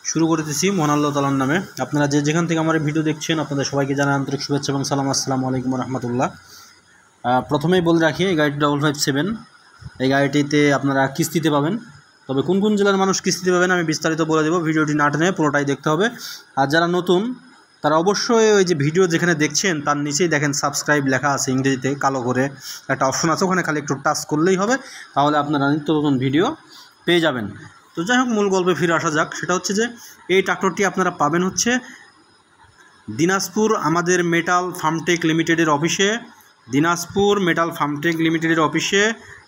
শুরু করতেছি মহান আল্লাহ তাআলার নামে। আপনারা যে যেখান থেকে আমার ভিডিও দেখছেন আপনাদের সবাইকে জানাই আন্তরিক শুভেচ্ছা এবং সালাম। আসসালামু আলাইকুম রহমতুল্লাহ। প্রথমেই বলে রাখি, এই গাড়িটি 557, এই গাড়িটিতে আপনারা কিস্তিতে পাবেন। তবে কোন কোন জেলার মানুষ কিস্তিতে পাবেন আমি বিস্তারিত বলে দেবো, ভিডিওটি না টেনে পুরোটাই দেখতে হবে। আর যারা নতুন তারা অবশ্যই ওই যে ভিডিও যেখানে দেখছেন তার নিচেই দেখেন সাবস্ক্রাইব লেখা আছে ইংরেজিতে কালো করে একটা অপশন আছে, ওখানে খালি একটু টাচ করলেই হবে, তাহলে আপনারা নিত্য নতুন ভিডিও পেয়ে যাবেন। তো যাই হোক, মূল গল্পে ফিরে আসা যাক। সেটা হচ্ছে যে এই ট্রাক্টরটি আপনারা পাবেন হচ্ছে দিনাজপুর আমাদের মেটাল ফার্মটেক লিমিটেডের অফিসে, দিনাজপুর মেটাল ফার্মটেক লিমিটেডের অফিসে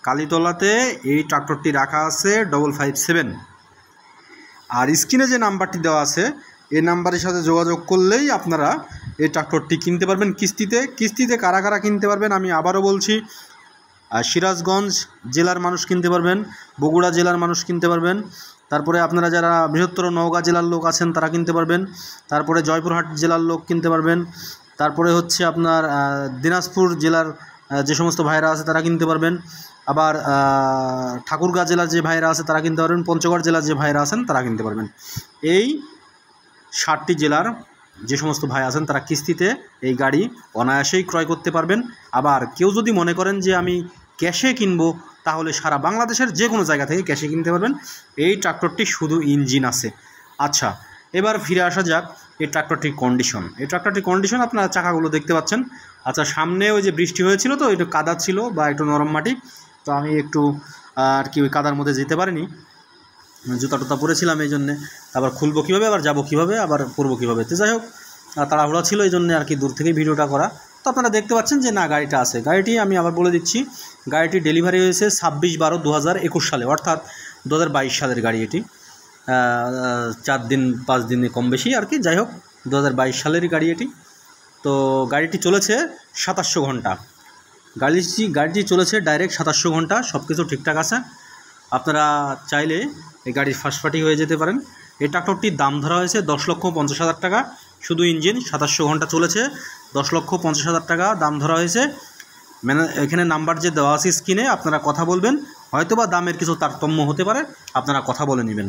কালীতলাতে এই ট্রাক্টরটি রাখা আছে 557। আর স্ক্রিনে যে নাম্বারটি দেওয়া আছে এই নাম্বারের সাথে যোগাযোগ করলেই আপনারা এই ট্রাক্টরটি কিনতে পারবেন কিস্তিতে কারা কারা কিনতে পারবেন আমি আবারও বলছি। সিরাজগঞ্জ জেলার মানুষ কিনতে পারবেন, বগুড়া জেলার মানুষ কিনতে পারবেন, তারপরে আপনারা যারা বৃহত্তর নওগাঁ জেলার লোক আছেন তারা কিনতে পারবেন, তারপরে জয়পুরহাট জেলার লোক কিনতে পারবেন, তারপরে হচ্ছে আপনার দিনাজপুর জেলার যে সমস্ত ভাইরা আছে তারা কিনতে পারবেন, আবার ঠাকুরগাঁ জেলার যে ভাইরা আছে তারা কিনতে পারবেন, পঞ্চগড় জেলার যে ভাইরা আছেন তারা কিনতে পারবেন। এই 7টি জেলার যে সমস্ত ভাই আছেন তারা কিস্তিতে এই গাড়ি অনায়াসেই ক্রয় করতে পারবেন। আবার কেউ যদি মনে করেন যে আমি ক্যাশে কিনবো, তাহলে সারা বাংলাদেশের যে কোনো জায়গা থেকে ক্যাশে কিনতে পারবেন। এই ট্রাক্টরটি শুধু ইঞ্জিন আছে। আচ্ছা, এবার ফিরে আসা যাক এই ট্রাক্টরটির কন্ডিশন। এই ট্রাক্টরটির কন্ডিশন আপনারা চাকাগুলো দেখতে পাচ্ছেন। আচ্ছা, সামনে ওই যে বৃষ্টি হয়েছিল তো একটু কাদা ছিল বা একটু নরম মাটি, তো আমি একটু আর কি ওই কাদার মধ্যে যেতে পারিনি, জুতা টুতা পরেছিলাম এই জন্যে। আবার খুলবো কীভাবে, আবার যাবো কীভাবে, আবার পরবো কীভাবে, তো যাই হোক তাড়াহুড়া ছিল এই জন্যে আর কি দূর থেকেই ভিডিওটা করা। তো আপনারা দেখতে পাচ্ছেন যে না গাড়িটা আছে। গাড়িটি আমি আবার বলে দিচ্ছি, গাড়িটি ডেলিভারি হয়েছে 26/12/2021 সালে, অর্থাৎ 2022 সালের গাড়ি। এটি 4 দিন 5 দিনে কম বেশি আর কি, যাই হোক 2022 সালেরই গাড়ি এটি। তো গাড়িটি চলেছে 2700 ঘন্টা। গাড়িটি চলেছে ডাইরেক্ট 2700 ঘন্টা, সব কিছু ঠিকঠাক আছে। আপনারা চাইলে এই গাড়ির ফার্স্ট পার্টি হয়ে যেতে পারেন। এই ট্রাক্টরটির দাম ধরা হয়েছে 10,50,000 টাকা, শুধু ইঞ্জিন, 2700 ঘন্টা চলেছে, 10,50,000 টাকা দাম ধরা হয়েছে। মানে এখানে নাম্বার যে দেওয়া আছে স্ক্রিনে, আপনারা কথা বলবেন, হয়তোবা দামের কিছু তারতম্য হতে পারে, আপনারা কথা বলে নেবেন।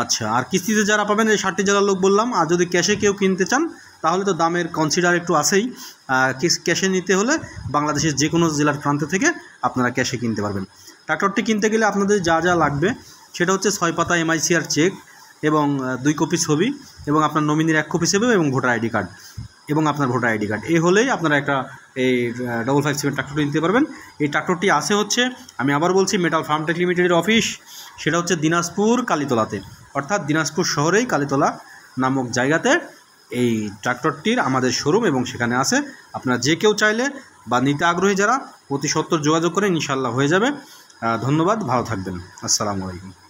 আচ্ছা, আর কিস্তিতে যারা পাবেন এই 7টি জেলার লোক বললাম। আর যদি ক্যাশে কেউ কিনতে চান তাহলে তো দামের কনসিডার একটু আছেই। ক্যাশে নিতে হলে বাংলাদেশের যে কোনো জেলার প্রান্ত থেকে আপনারা ক্যাশে কিনতে পারবেন। ট্রাক্টরটি কিনতে গেলে আপনাদের যা যা লাগবে সেটা হচ্ছে 6 পাতা MICR চেক এবং 2 কপি ছবি এবং আপনার নমিনির 1 কপি ছবি এবং ভোটার আইডি কার্ড এবং আপনার ভোটার আইডি কার্ড। এই হলেই আপনারা একটা এই 557 ট্রাক্টরটি নিতে পারবেন। এই ট্রাক্টরটি আসে হচ্ছে, আমি আবার বলছি, মেটাল ফার্মটেক লিমিটেডের অফিস, সেটা হচ্ছে দিনাজপুর কালীতলাতে, অর্থাৎ দিনাজপুর শহরেই কালীতলা নামক জায়গাতে এই ট্রাক্টরটির আমাদের শোরুম এবং সেখানে আছে। আপনারা যে কেউ চাইলে বা নিতে আগ্রহী যারা অতি সত্বর যোগাযোগ করে ইনশাআল্লাহ হয়ে যাবে। ধন্যবাদ, ভালো থাকবেন, আসসালামু আলাইকুম।